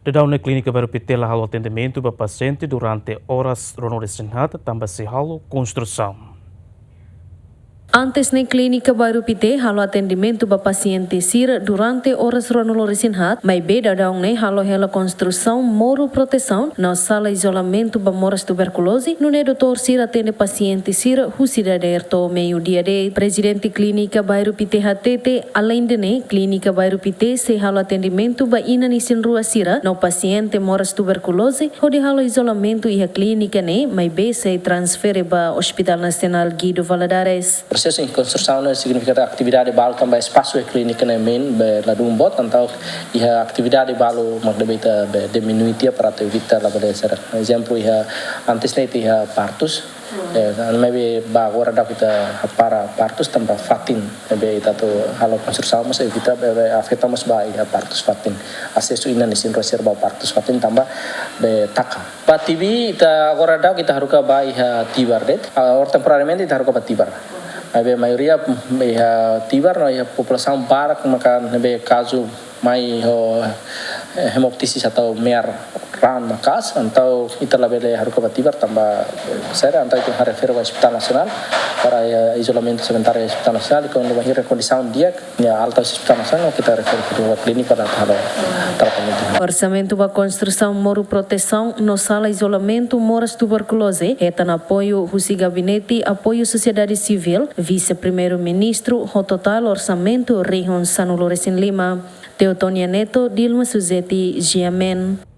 Da una clínica baru pitela halo atendimento para paciente durante horas resenhat tambah se halo construção. Antes na clínica baru pite halo atendimento para paciente sira durante horas resenhat, mas beda daung ne halo hela construção moro proteção na sala isolamento para moras tuberculose, no ne doutor sira atende paciente sira husida derto meio dia de presidente clínica baru pite hatete além de ne clínica baru pite se halo atendimento para ina nisin rua sira no paciente moras tuberculose, hodi halo isolamento e a clínica ne, mas be se transfere para Hospital Nacional Guido Valadares. Processo de construção significa atividade balu também espaço de clínica na main la dumbot então a atividade balu magdebita diminui para evitar la beleza. Exemplo antes nem partos maybe agora dá kita para partos tambah fatin maybe itu halo construção mas evita afeta mas partos fatin acesso ina nisin reserva partos fatin tambah taka patibi kita agora dá kita harus tibar det or temporariamente kita harus tibar. A maioria tibar a população barak maka nebe caso mai hemoptisis atau mer ran makas atau ita labele harus tibar tambah saya atau itu refer ao Hospital Nacional para isolamento sebentar ao Hospital Nacional e quando vai recondição dia ya alta Hospital Nacional kita refer ke clínica para tratamento. Orçamento para construção moro proteção no sala isolamento moras tuberculose eta na apoio husi gabinete apoio sociedade civil vice-primeiro-ministro o total orçamento Região São Lourenço Lima. Teotonia Neto, Dilma Suzeti, Giamen.